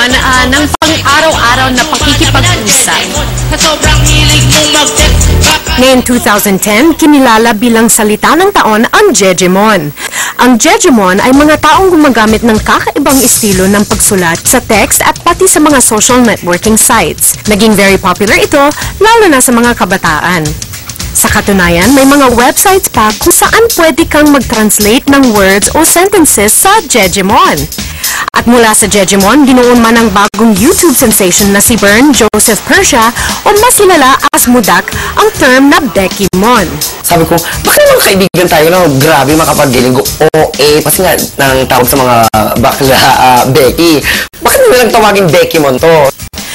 ngayon ng pang-araw-araw na pakikipag-usap. Ngayong 2010, kinilala bilang salita ng taon ang Jejemon. Ang Jejemon ay mga taong gumagamit ng kakaibang estilo ng pagsulat sa text at pati sa mga social networking sites. Naging very popular ito, lalo na sa mga kabataan. Sa katunayan, may mga websites pa kung saan pwede kang mag-translate ng words o sentences sa Jejemon. At mula sa Jejemon, ginoon man ang bagong YouTube sensation na si Bern Joseph Persia o mas kilala as Mudak ang term na Bekimon. Sabi ko, bakit naman kaibigan tayo na grabe makapaggiling ko OA kasi nga nang tawag sa mga bakla Becky. Bakit nalang tawagin Bekimon to?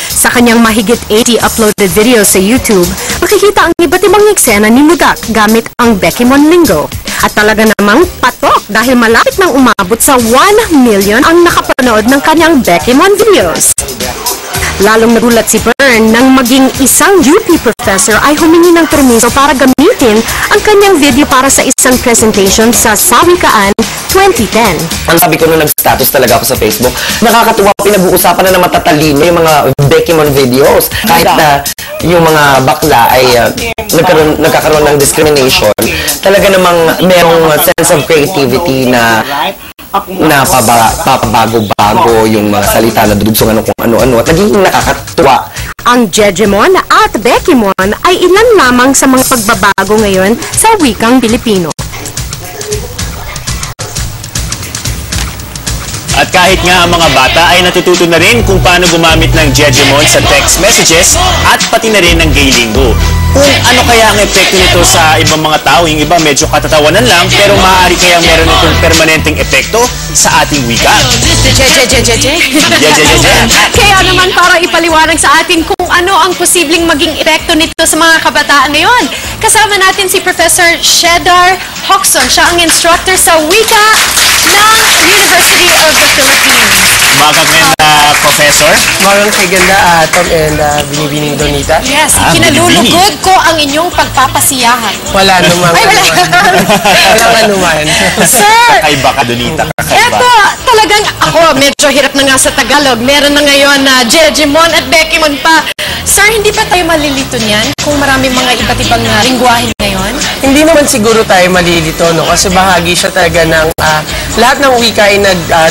Sa kanyang mahigit 80 uploaded videos sa YouTube, makikita ang iba't ibang eksena ni Mudak gamit ang Bekimon lingo. At talaga namang patok dahil malapit nang umabot sa 1 million ang nakapanood ng kanyang Bekimon videos. Lalong nagulat si Bern nang maging isang UP professor ay humingi ng permiso para gamitin ang kanyang video para sa isang presentation sa Sawikaan 2010. Ang sabi ko nung nag-status talaga ako sa Facebook, nakakatuwa, pinag-uusapan na ng matatalino yung mga Bekimon videos. Kahit na yung mga bakla ay nagkakaroon ng discrimination, talaga namang merong sense of creativity na papabago-bago yung mga salita na dudugsungan kung ano-ano at naging nakakatuwa. Ang Jejemon at Bekimon ay ilan lamang sa mga pagbabago ngayon sa wikang Pilipino. At kahit nga ang mga bata ay natututo na rin kung paano gumamit ng Jejemon sa text messages at pati na rin ng gay lingo. Kung ano kaya ang epekto nito sa ibang mga tao, yung iba medyo katatawanan lang pero maaari kayang meron itong permanenteng epekto sa ating wika. Kaya naman para ipaliwanag sa atin kung ano ang posibleng maging epekto nito sa mga kabataan ngayon, kasama natin si Professor Shedar Hoxon. Siya ang instructor sa wika ng University of the Philippines. Umagang na Professor. Umagang kay ganda Tom and Binibining Donita. Yes, kinalulugod ko ang inyong pagpapasiyahan. Wala naman. Ay, wala. Walang anuman. Sir! Kakaiba ka, Donita. Kakaiba. Eto, talagang ako, medyo hirap na nga sa Tagalog. Meron na ngayon na Jejemon at Bekimon pa. Sir, hindi pa tayo malilito niyan kung marami mga iba't ibang lingwahe ngayon? Hindi naman siguro tayo malilito, no? Kasi bahagi siya talaga ng lahat ng wika ay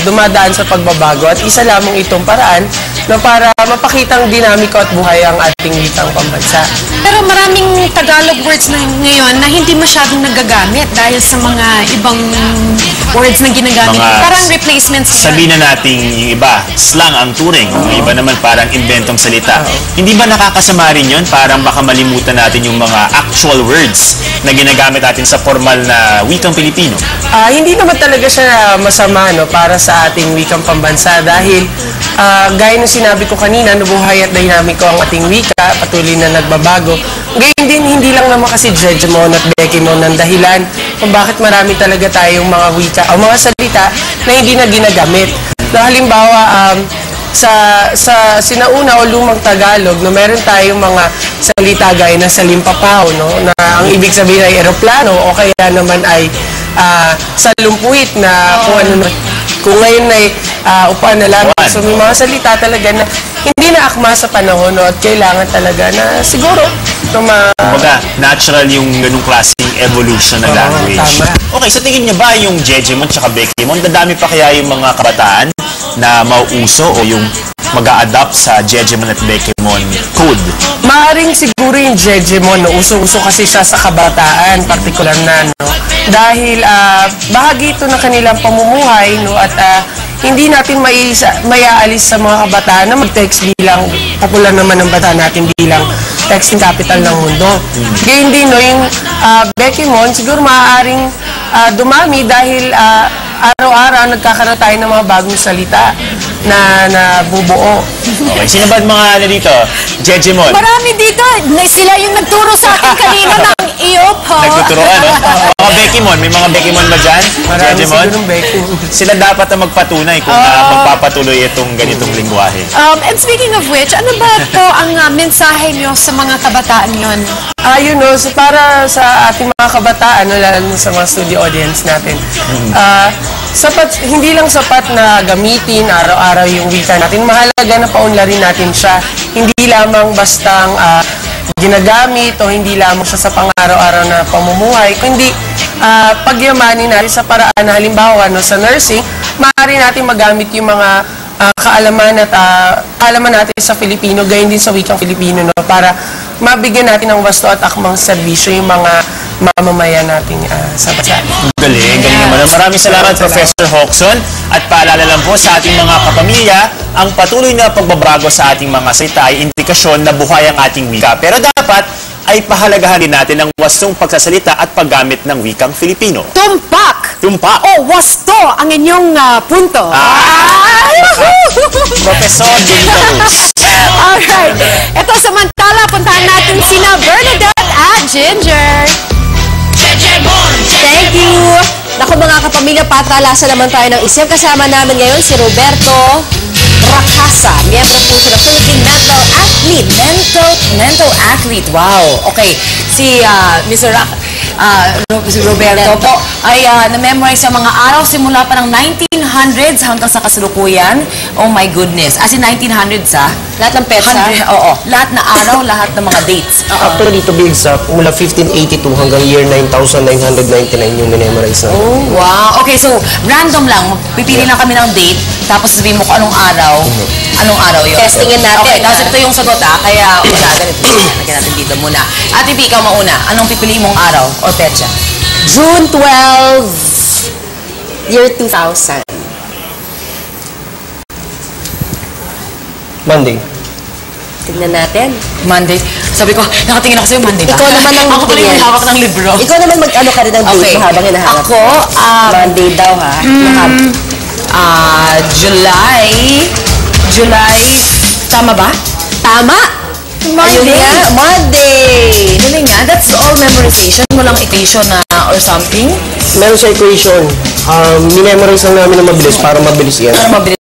dumadaan sa pagbabago at isa lamang itong paraan na para mapakitang dinamiko at buhay ang ating wikang pambansa. Pero maraming Tagalog words na ngayon na hindi masyadong nagagamit dahil sa mga ibang words na ginagamit. Parang replacements ngayon. Sabihin na natin yung iba, slang ang turing. Yung iba naman parang inventong salita. Hindi ba nakakasama rin yun? Parang baka malimutan natin yung mga actual words na ginagamit natin sa formal na wikang Pilipino. Hindi naman talaga siya masama, no, para sa ating wikang pambansa dahil gaya ng sinabi ko kanina, nabuhay at dinamiko ang ating wika, patuloy na nagbabago. Ngayon din, hindi lang naman kasi Jejemon at Bekimon ang dahilan kung bakit marami talaga tayong mga wika o mga salita na hindi na ginagamit. So, halimbawa, sa sinauna o lumang Tagalog, no, meron tayong mga salita gaya na salimpapaw, no, na ang ibig sabihin ay eroplano o kaya naman ay salumpuit na kung ano na. Kung ngayon ay upuan na lang. So may mga salita talaga na hindi na akma sa panahon, no, at kailangan talaga na siguro kumbaga, natural yung ganung klaseng evolution ng language. Tama. Okay, sa tingin niyo ba yung Jejemon at Bekimon, dadami pa kaya yung mga kabataan na mauuso o yung mag-a-adapt sa Jejemon at Bekimon code? Maaring siguro yung Jejemon, no, uso-uso kasi siya sa kabataan, partikular na, no, dahil bahagi ito ng kanilang pamumuhay, no, at hindi natin maiaalis sa mga kabataan na mag-text bilang popular naman ng bata natin bilang texting capital ng mundo. Gayun din, no, yung Bekimon, siguro maaaring dumami dahil araw-araw nagkakaroon tayo ng mga bagong salita na nabubuo. Okay, sino ba mga dito? Jejemon? Marami dito. Sila yung nagturo sa akin kanina ng iyopo. Nagtuturoan, no? Mga Bekimon, may mga Bekimon ba dyan? Marami Jejemon? sigurong Bekimon. Sila dapat na magpatunay kung magpapatuloy itong ganitong lingwahe. And speaking of which, ano ba po ang mensahe niyo sa mga kabataan yon? Yun, no, so para sa ating mga kabataan, no, lalo sa mga studio audience natin, Hindi lang sapat na gamitin araw-araw yung wika natin. Mahalaga na paunlarin natin siya. Hindi lamang bastang ginagamit o hindi lamang siya sa pang-araw-araw na pamumuhay, kundi pagyamanin natin sa paraan na halimbawa sa nursing, maaari natin magamit yung mga kaalaman at kaalaman natin sa Filipino, gayon din sa wikang Filipino, para mabigyan natin ng wasto at akmang serbisyo yung mga mamamayan natin sa bansa. Galing naman. Maraming salamat, Professor Hoxon. At paalala lang po sa ating mga kapamilya, ang patuloy na pagbabago sa ating mga salita ay indikasyon na buhay ang ating wika. Pero dapat ay pahalagahan din natin ang wastong pagsasalita at paggamit ng wikang Filipino. Tumpak! Tumpak! O wasto ang inyong punto. Professor Deliverus. Alright. Ito samantala, puntahan natin sina Bernadette at Ginger. Thank you! Naku mga kapamilya, patalasa naman tayo ng isip. Kasama namin ngayon si Roberto Rakasa. Miyembro po siya ng Philippine Mental Athlete. Wow! Okay. Si Roberto po ay na-memorize sa mga araw simula pa ng 1900s hanggang sa kasalukuyan. Oh my goodness. As in 1900s Lahat ng petsa? Oo. Lahat na araw, lahat ng mga dates. Actually, to be exact, mula 1582 hanggang year 9999 yung minemorize na. Oh, wow. Okay, so random lang. Pipili lang kami ng date, tapos sabihin mo kung anong araw. Anong araw yun? Testingin natin. Okay, tapos ito yung sagot Kaya, ganito. Lagyan natin dito muna. Ate B, ikaw mauna. Anong pipiliin mong araw or petsa? June 12, year 2000. Monday. Tignan natin. Monday. Sabi ko, nakatingin ako sa'yo Monday ba? Ikaw naman ang Ako pala yung bigyan. hawak ng libro. Ikaw naman mag-ano ka rin ng date Okay. mahabang hinahanap. Ako, Monday daw ha. July, tama ba? Tama! Ayun Monday! nga. Monday! Galing nga, that's all memorization. Walang equation or something. Meron sa equation, minemorize lang namin na mabilis para mabilis yan. Para mabilis